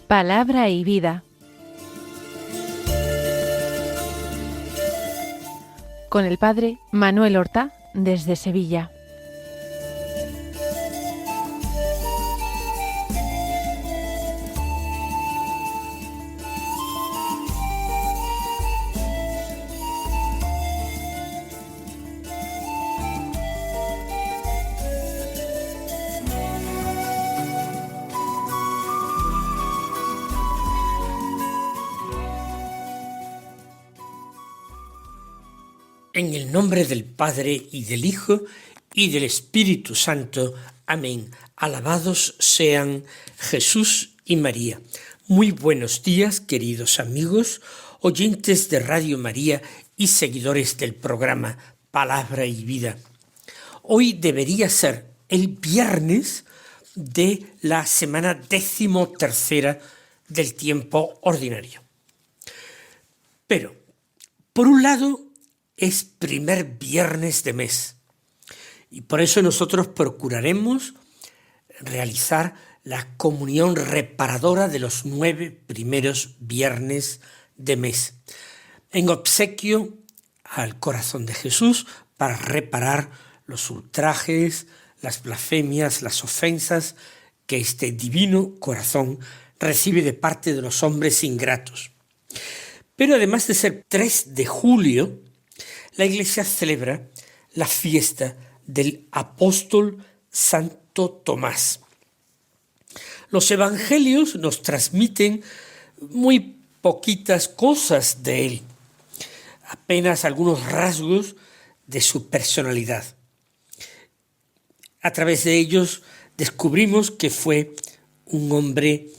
Palabra y vida. Con el padre Manuel Horta, desde Sevilla. En el nombre del Padre, y del Hijo, y del Espíritu Santo. Amén. Alabados sean Jesús y María. Muy buenos días, queridos amigos, oyentes de Radio María y seguidores del programa Palabra y Vida. Hoy debería ser el viernes de la semana 13ª del tiempo ordinario. Pero, por un lado, es primer viernes de mes y por eso nosotros procuraremos realizar la comunión reparadora de los 9 primeros viernes de mes, en obsequio al corazón de Jesús para reparar los ultrajes, las blasfemias, las ofensas que este divino corazón recibe de parte de los hombres ingratos. Pero además de ser 3 de julio, la Iglesia celebra la fiesta del apóstol Santo Tomás. Los evangelios nos transmiten muy poquitas cosas de él, apenas algunos rasgos de su personalidad. A través de ellos descubrimos que fue un hombre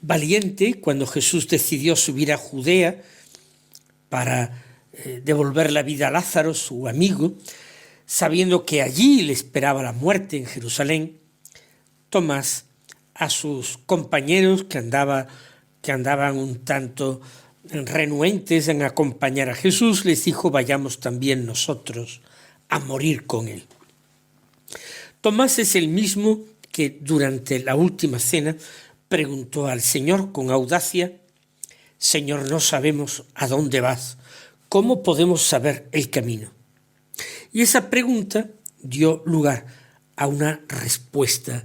valiente cuando Jesús decidió subir a Judea para devolver la vida a Lázaro, su amigo, sabiendo que allí le esperaba la muerte en Jerusalén. Tomás, a sus compañeros que andaban un tanto renuentes en acompañar a Jesús, les dijo: vayamos también nosotros a morir con él. Tomás es el mismo que durante la última cena preguntó al Señor con audacia: Señor, no sabemos a dónde vas, ¿cómo podemos saber el camino? Y esa pregunta dio lugar a una respuesta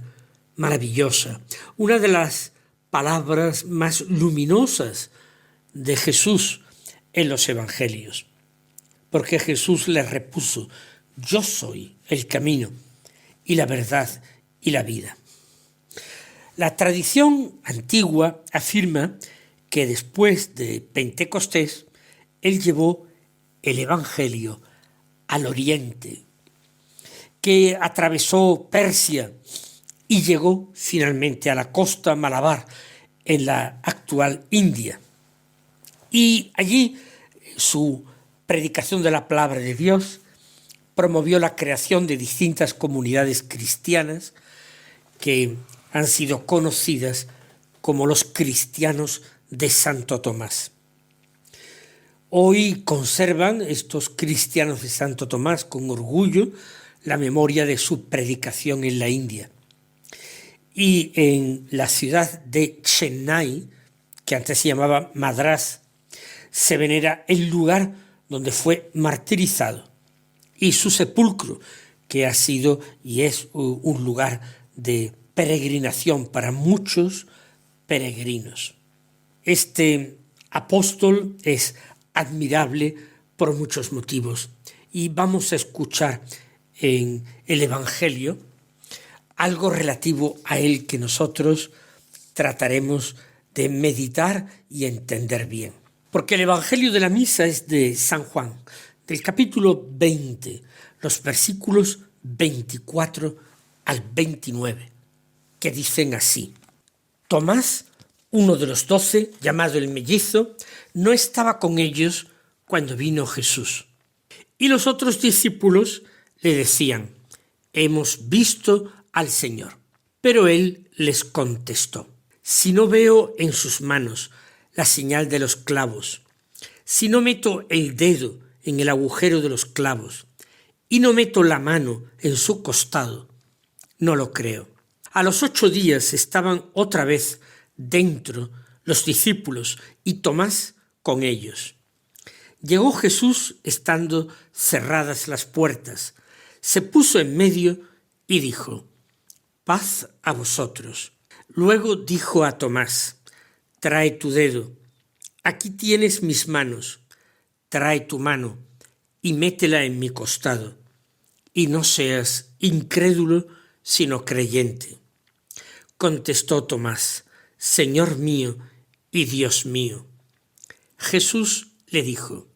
maravillosa, una de las palabras más luminosas de Jesús en los evangelios, porque Jesús le repuso: yo soy el camino y la verdad y la vida. La tradición antigua afirma que después de Pentecostés él llevó el Evangelio al oriente, que atravesó Persia y llegó finalmente a la costa Malabar, en la actual India. Y allí su predicación de la palabra de Dios promovió la creación de distintas comunidades cristianas que han sido conocidas como los cristianos de Santo Tomás. Hoy conservan estos cristianos de Santo Tomás con orgullo la memoria de su predicación en la India. Y en la ciudad de Chennai, que antes se llamaba Madrás, se venera el lugar donde fue martirizado y su sepulcro, que ha sido y es un lugar de peregrinación para muchos peregrinos. Este apóstol es admirable por muchos motivos y vamos a escuchar en el Evangelio algo relativo a él que nosotros trataremos de meditar y entender bien. Porque el Evangelio de la misa es de San Juan, del capítulo 20, los versículos 24 al 29, que dicen así: Tomás, uno de los 12, llamado el mellizo, no estaba con ellos cuando vino Jesús. Y los otros discípulos le decían: hemos visto al Señor. Pero él les contestó: si no veo en sus manos la señal de los clavos, si no meto el dedo en el agujero de los clavos y no meto la mano en su costado, no lo creo. A los 8 días estaban otra vez dentro los discípulos y Tomás con ellos. Llegó Jesús estando cerradas las puertas, se puso en medio y dijo: «Paz a vosotros». Luego dijo a Tomás: «Trae tu dedo, aquí tienes mis manos, trae tu mano y métela en mi costado, y no seas incrédulo, sino creyente». Contestó Tomás: «Señor mío y Dios mío». Jesús le dijo: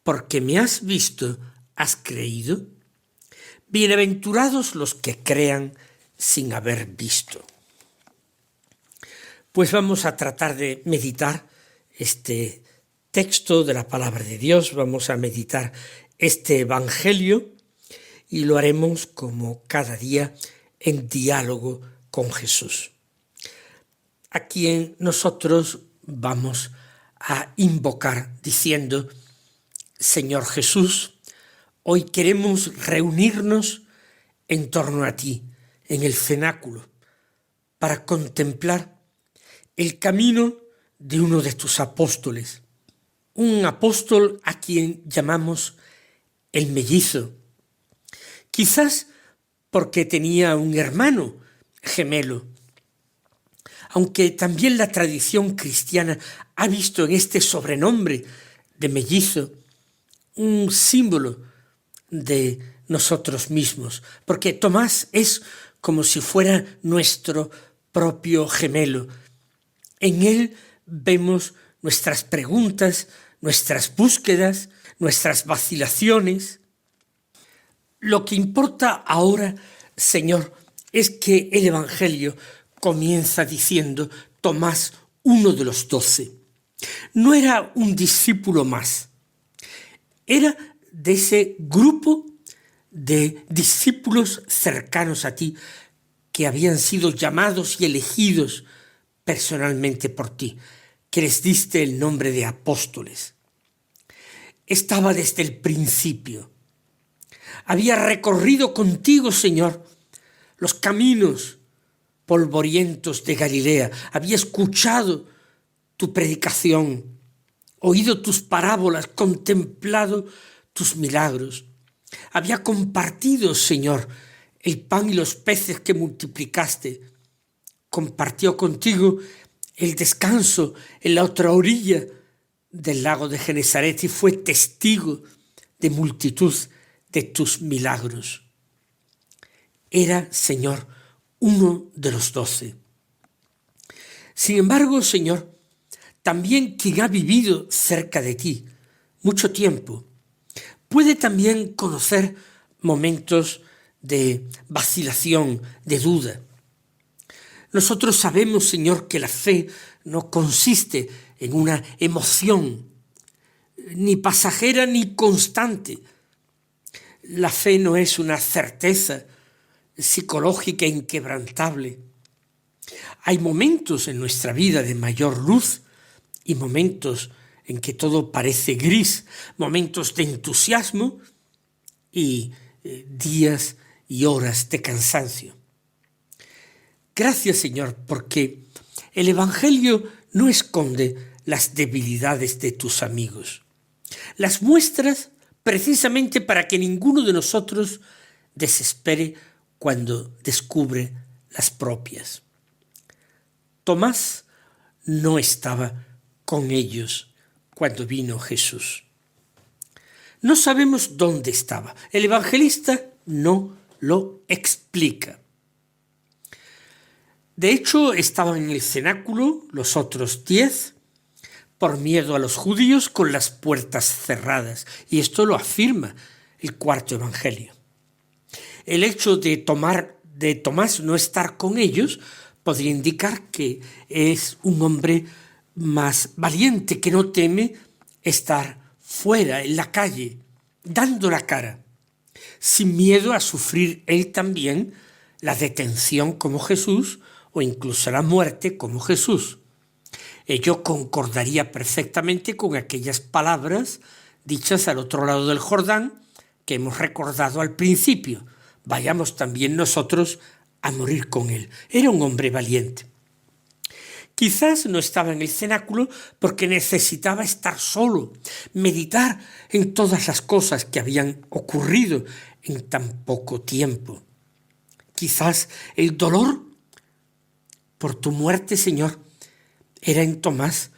«Porque me has visto, ¿has creído? Bienaventurados los que crean sin haber visto». Pues vamos a tratar de meditar este texto de la palabra de Dios, vamos a meditar este Evangelio y lo haremos como cada día en diálogo con Jesús, a quien nosotros vamos a invocar diciendo: «Señor Jesús, hoy queremos reunirnos en torno a ti, en el cenáculo, para contemplar el camino de uno de tus apóstoles, un apóstol a quien llamamos el mellizo, quizás porque tenía un hermano gemelo, aunque también la tradición cristiana ha visto en este sobrenombre de mellizo un símbolo de nosotros mismos, porque Tomás es como si fuera nuestro propio gemelo. En él vemos nuestras preguntas, nuestras búsquedas, nuestras vacilaciones. Lo que importa ahora, Señor, es que el Evangelio comienza diciendo: Tomás, uno de los 12. No era un discípulo más, era de ese grupo de discípulos cercanos a ti que habían sido llamados y elegidos personalmente por ti, que les diste el nombre de apóstoles. Estaba desde el principio. Había recorrido contigo, Señor, los caminos polvorientos de Galilea. Había escuchado tu predicación, oído tus parábolas, contemplado tus milagros. Había compartido, Señor, el pan y los peces que multiplicaste. Compartió contigo el descanso en la otra orilla del lago de Genesaret y fue testigo de multitud de tus milagros. Era, Señor, uno de los 12. Sin embargo, Señor, también quien ha vivido cerca de ti mucho tiempo puede también conocer momentos de vacilación, de duda. Nosotros sabemos, Señor, que la fe no consiste en una emoción, ni pasajera ni constante. La fe no es una certeza psicológica inquebrantable. Hay momentos en nuestra vida de mayor luz y momentos en que todo parece gris, momentos de entusiasmo y días y horas de cansancio. Gracias, Señor, porque el Evangelio no esconde las debilidades de tus amigos. Las muestras precisamente para que ninguno de nosotros desespere cuando descubre las propias. Tomás no estaba con ellos cuando vino Jesús. No sabemos dónde estaba. El evangelista no lo explica. De hecho, estaban en el cenáculo los otros 10, por miedo a los judíos, con las puertas cerradas. Y esto lo afirma el cuarto evangelio. El hecho de Tomás no estar con ellos podría indicar que es un hombre más valiente, que no teme estar fuera, en la calle, dando la cara, sin miedo a sufrir él también la detención como Jesús o incluso la muerte como Jesús. Ello concordaría perfectamente con aquellas palabras dichas al otro lado del Jordán que hemos recordado al principio. Vayamos también nosotros a morir con él. Era un hombre valiente. Quizás no estaba en el cenáculo porque necesitaba estar solo, meditar en todas las cosas que habían ocurrido en tan poco tiempo. Quizás el dolor por tu muerte, Señor, era en Tomás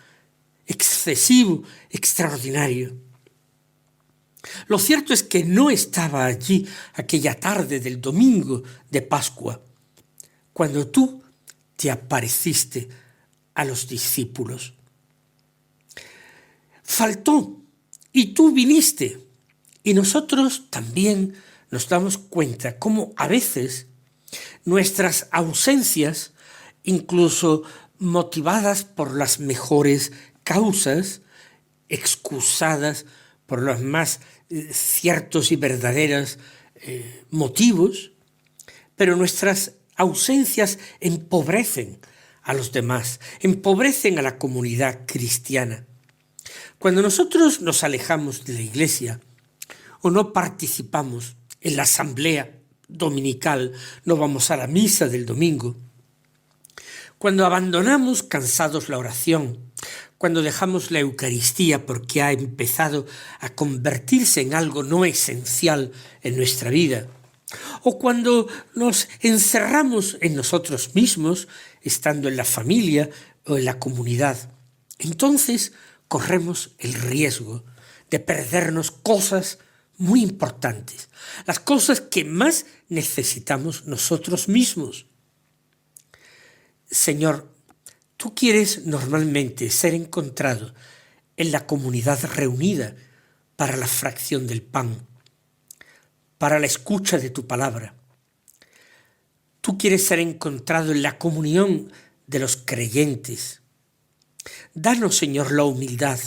excesivo, extraordinario. Lo cierto es que no estaba allí aquella tarde del domingo de Pascua, cuando tú te apareciste a los discípulos. Faltó y tú viniste. Y nosotros también nos damos cuenta cómo a veces nuestras ausencias, incluso motivadas por las mejores causas, excusadas por los más ciertos y verdaderos motivos, pero nuestras ausencias empobrecen a los demás, empobrecen a la comunidad cristiana. Cuando nosotros nos alejamos de la iglesia o no participamos en la asamblea dominical, no vamos a la misa del domingo, cuando abandonamos cansados la oración, cuando dejamos la Eucaristía porque ha empezado a convertirse en algo no esencial en nuestra vida, o cuando nos encerramos en nosotros mismos, estando en la familia o en la comunidad, entonces corremos el riesgo de perdernos cosas muy importantes, las cosas que más necesitamos nosotros mismos. Señor, tú quieres normalmente ser encontrado en la comunidad reunida para la fracción del pan, para la escucha de tu palabra. Tú quieres ser encontrado en la comunión de los creyentes. Danos, Señor, la humildad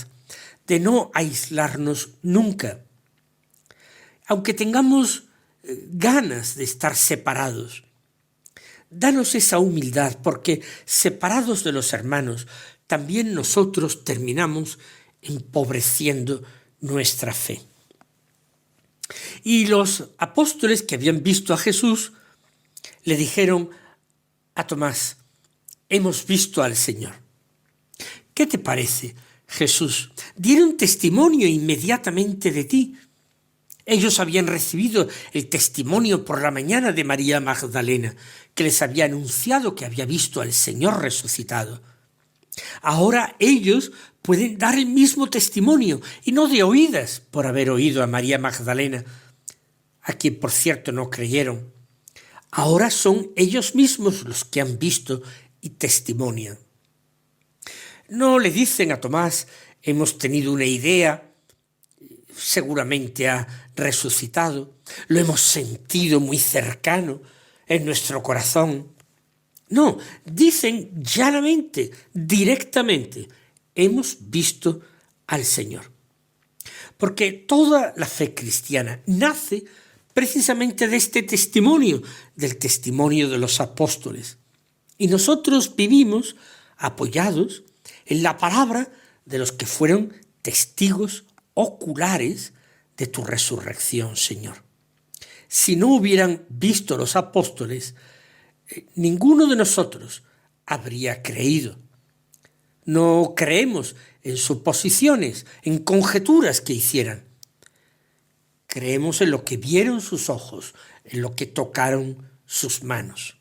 de no aislarnos nunca, aunque tengamos ganas de estar separados. Danos esa humildad, porque separados de los hermanos, también nosotros terminamos empobreciendo nuestra fe. Y los apóstoles que habían visto a Jesús le dijeron a Tomás: hemos visto al Señor. ¿Qué te parece, Jesús? Dieron testimonio inmediatamente de ti. Ellos habían recibido el testimonio por la mañana de María Magdalena, que les había anunciado que había visto al Señor resucitado. Ahora ellos pueden dar el mismo testimonio, y no de oídas, por haber oído a María Magdalena, a quien por cierto no creyeron. Ahora son ellos mismos los que han visto y testimonian. No le dicen a Tomás: hemos tenido una idea, seguramente ha resucitado, lo hemos sentido muy cercano en nuestro corazón. No, dicen llanamente, directamente: hemos visto al Señor. Porque toda la fe cristiana nace precisamente de este testimonio, del testimonio de los apóstoles. Y nosotros vivimos apoyados en la palabra de los que fueron testigos oculares de tu resurrección, Señor. Si no hubieran visto los apóstoles, ninguno de nosotros habría creído. No creemos en suposiciones, en conjeturas que hicieran. Creemos en lo que vieron sus ojos, en lo que tocaron sus manos.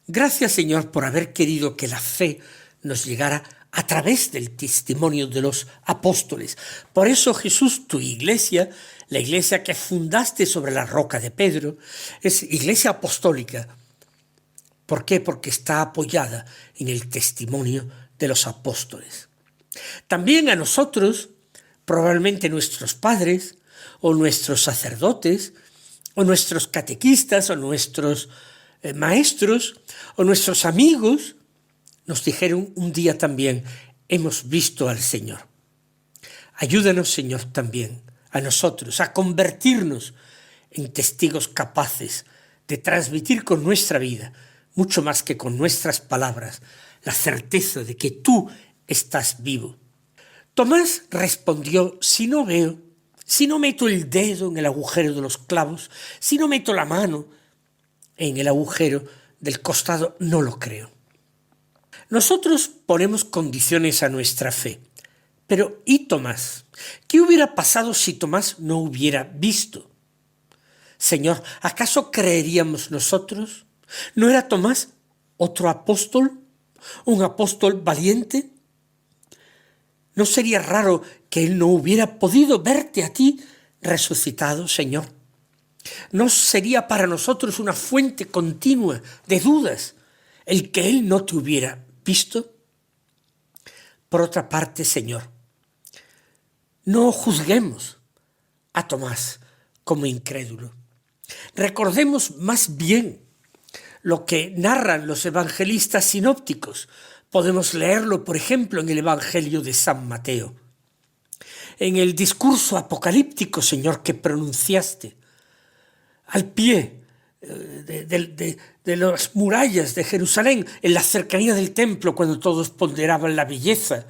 Gracias, Señor, por haber querido que la fe nos llegara a través del testimonio de los apóstoles. Por eso, Jesús, tu iglesia, la iglesia que fundaste sobre la roca de Pedro, es iglesia apostólica. ¿Por qué? Porque está apoyada en el testimonio de los apóstoles. También a nosotros, probablemente nuestros padres, o nuestros sacerdotes, o nuestros catequistas, o nuestros maestros, o nuestros amigos, nos dijeron un día también: hemos visto al Señor. Ayúdanos, Señor, también a nosotros a convertirnos en testigos capaces de transmitir con nuestra vida, mucho más que con nuestras palabras, la certeza de que tú estás vivo. Tomás respondió: si no veo, si no meto el dedo en el agujero de los clavos, si no meto la mano en el agujero del costado, no lo creo. Nosotros ponemos condiciones a nuestra fe. Pero ¿y Tomás? ¿Qué hubiera pasado si Tomás no hubiera visto? Señor, ¿acaso creeríamos nosotros? ¿No era Tomás otro apóstol? ¿Un apóstol valiente? ¿No sería raro que él no hubiera podido verte a ti resucitado, Señor? ¿No sería para nosotros una fuente continua de dudas el que él no te hubiera visto? Por otra parte, Señor, no juzguemos a Tomás como incrédulo. Recordemos más bien lo que narran los evangelistas sinópticos. Podemos leerlo, por ejemplo, en el Evangelio de San Mateo. En el discurso apocalíptico, Señor, que pronunciaste al pie de las murallas de Jerusalén, en la cercanía del templo, cuando todos ponderaban la belleza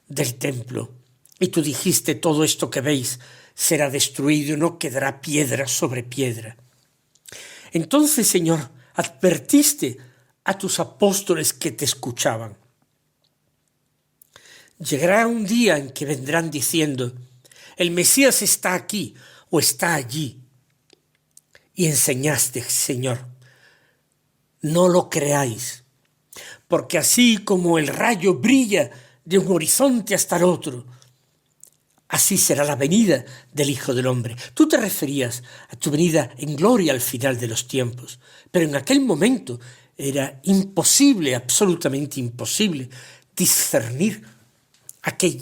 del templo. Y tú dijiste, todo esto que veis será destruido, no quedará piedra sobre piedra. Entonces, Señor, advertiste a tus apóstoles que te escuchaban. Llegará un día en que vendrán diciendo, el Mesías está aquí o está allí. Y enseñaste, Señor, no lo creáis, porque así como el rayo brilla de un horizonte hasta el otro, así será la venida del Hijo del Hombre. Tú te referías a tu venida en gloria al final de los tiempos, pero en aquel momento era imposible, absolutamente imposible, discernir a qué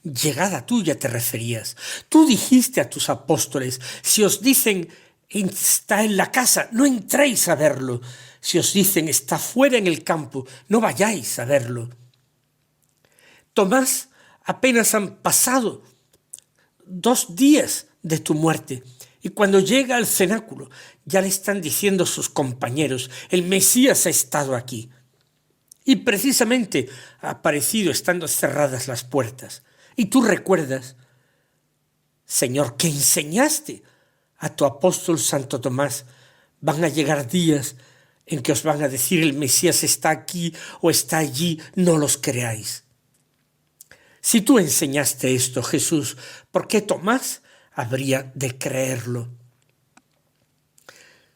llegada tuya te referías. Tú dijiste a tus apóstoles, si os dicen está en la casa, no entréis a verlo. Si os dicen está fuera en el campo, no vayáis a verlo. Tomás, apenas han pasado 2 días de tu muerte, y cuando llega al cenáculo ya le están diciendo sus compañeros, el Mesías ha estado aquí. Y precisamente ha aparecido estando cerradas las puertas. Y tú recuerdas, Señor, que enseñaste a tu apóstol Santo Tomás, van a llegar días en que os van a decir el Mesías está aquí o está allí, no los creáis. Si tú enseñaste esto, Jesús, ¿por qué Tomás habría de creerlo?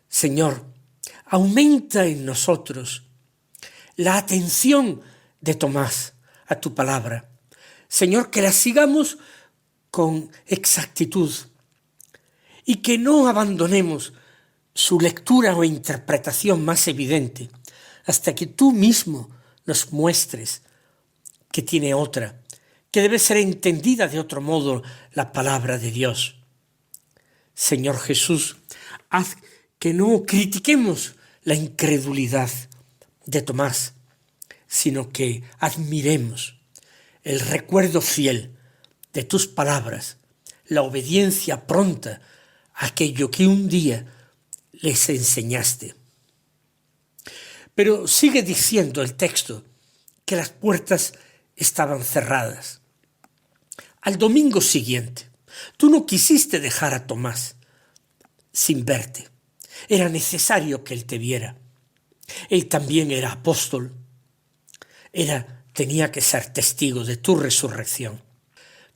Señor, aumenta en nosotros la atención de Tomás a tu palabra. Señor, que la sigamos con exactitud y que no abandonemos su lectura o interpretación más evidente hasta que tú mismo nos muestres que tiene otra, que debe ser entendida de otro modo la palabra de Dios. Señor Jesús, haz que no critiquemos la incredulidad de Tomás, sino que admiremos el recuerdo fiel de tus palabras, la obediencia pronta a aquello que un día les enseñaste. Pero sigue diciendo el texto que las puertas estaban cerradas. Al domingo siguiente, tú no quisiste dejar a Tomás sin verte. Era necesario que él te viera. Él también era apóstol. Tenía que ser testigo de tu resurrección.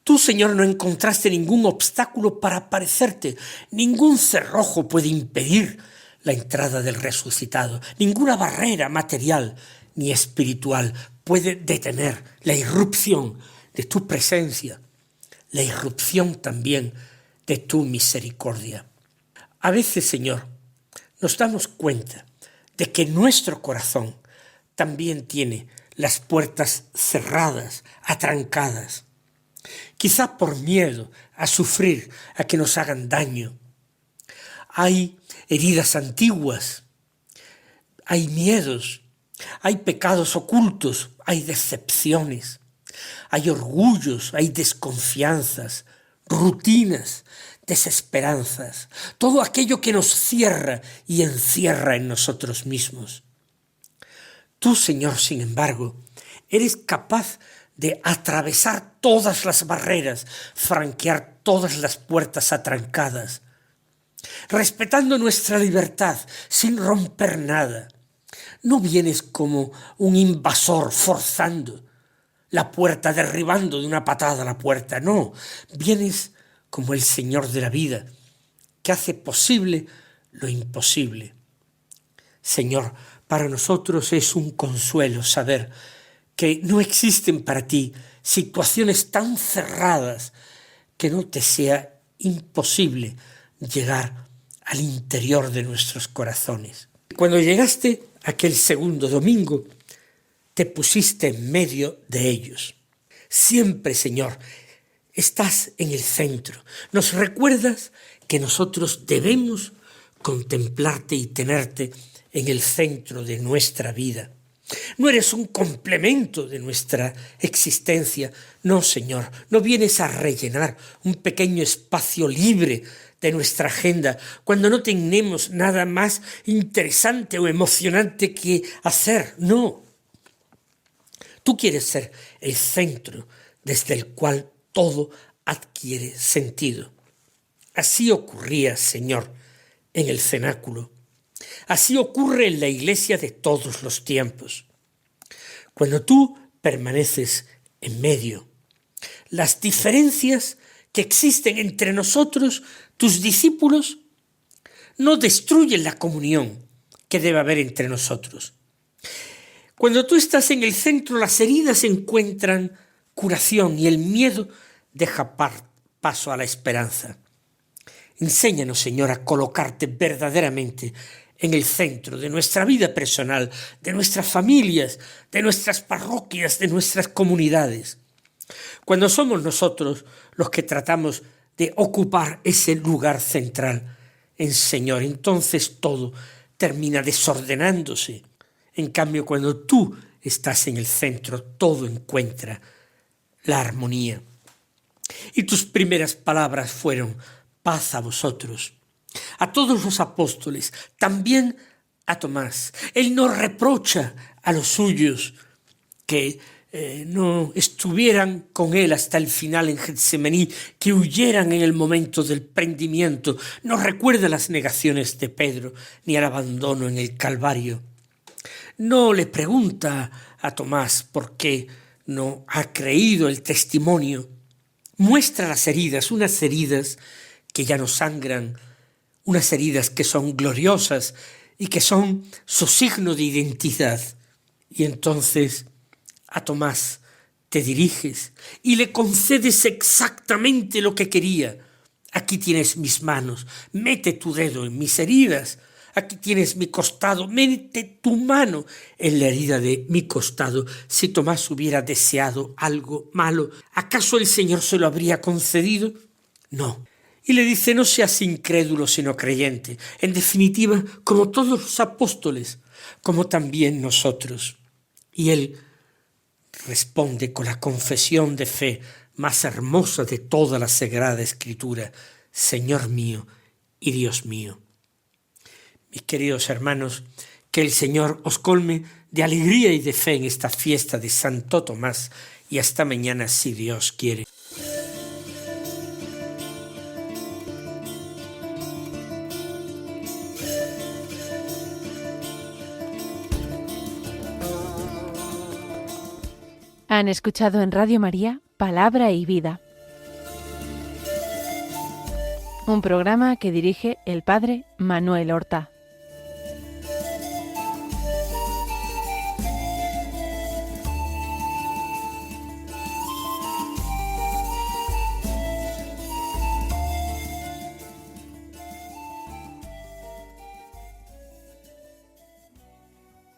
Tú, Señor, no encontraste ningún obstáculo para aparecerte. Ningún cerrojo puede impedir la entrada del resucitado. Ninguna barrera material ni espiritual puede detener la irrupción de tu presencia, la irrupción también de tu misericordia. A veces, Señor, nos damos cuenta de que nuestro corazón también tiene las puertas cerradas, atrancadas, quizá por miedo a sufrir, a que nos hagan daño. Hay heridas antiguas, hay miedos, hay pecados ocultos, hay decepciones, hay orgullos, hay desconfianzas, rutinas, desesperanzas, todo aquello que nos cierra y encierra en nosotros mismos. Tú, Señor, sin embargo, eres capaz de atravesar todas las barreras, franquear todas las puertas atrancadas, respetando nuestra libertad sin romper nada, No vienes como un invasor forzando la puerta, derribando de una patada la puerta, no, vienes como el Señor de la vida, que hace posible lo imposible. Señor, para nosotros es un consuelo saber que no existen para ti situaciones tan cerradas que no te sea imposible llegar al interior de nuestros corazones. Cuando llegaste aquel segundo domingo, te pusiste en medio de ellos. Siempre, Señor, estás en el centro. Nos recuerdas que nosotros debemos contemplarte y tenerte en el centro de nuestra vida. No eres un complemento de nuestra existencia. No, Señor, no vienes a rellenar un pequeño espacio libre de nuestra agenda cuando no tenemos nada más interesante o emocionante que hacer. No. Tú quieres ser el centro desde el cual todo adquiere sentido. Así ocurría, Señor, en el cenáculo. Así ocurre en la iglesia de todos los tiempos. Cuando tú permaneces en medio, las diferencias que existen entre nosotros, tus discípulos, no destruyen la comunión que debe haber entre nosotros. Cuando tú estás en el centro, las heridas encuentran curación y el miedo deja paso a la esperanza. Enséñanos, Señor, a colocarte verdaderamente en el centro de nuestra vida personal, de nuestras familias, de nuestras parroquias, de nuestras comunidades. Cuando somos nosotros los que tratamos de ocupar ese lugar central Señor, entonces todo termina desordenándose. En cambio, cuando tú estás en el centro, todo encuentra la armonía. Y tus primeras palabras fueron: paz a vosotros. A todos los apóstoles, también a Tomás. Él no reprocha a los suyos que no estuvieran con él hasta el final en Getsemaní, que huyeran en el momento del prendimiento. No recuerda las negaciones de Pedro, ni el abandono en el Calvario. No le pregunta a Tomás por qué no ha creído el testimonio. Muestra las heridas, unas heridas que ya no sangran, unas heridas que son gloriosas y que son su signo de identidad. Y entonces a Tomás te diriges y le concedes exactamente lo que quería. Aquí tienes mis manos, mete tu dedo en mis heridas. Aquí tienes mi costado, mete tu mano en la herida de mi costado. Si Tomás hubiera deseado algo malo, ¿acaso el Señor se lo habría concedido? No. Y le dice: no seas incrédulo sino creyente. En definitiva, como todos los apóstoles, como también nosotros. Y él responde con la confesión de fe más hermosa de toda la Sagrada Escritura: Señor mío y Dios mío. Mis queridos hermanos, que el Señor os colme de alegría y de fe en esta fiesta de Santo Tomás, y hasta mañana si Dios quiere. Han escuchado en Radio María Palabra y Vida, un programa que dirige el Padre Manuel Horta.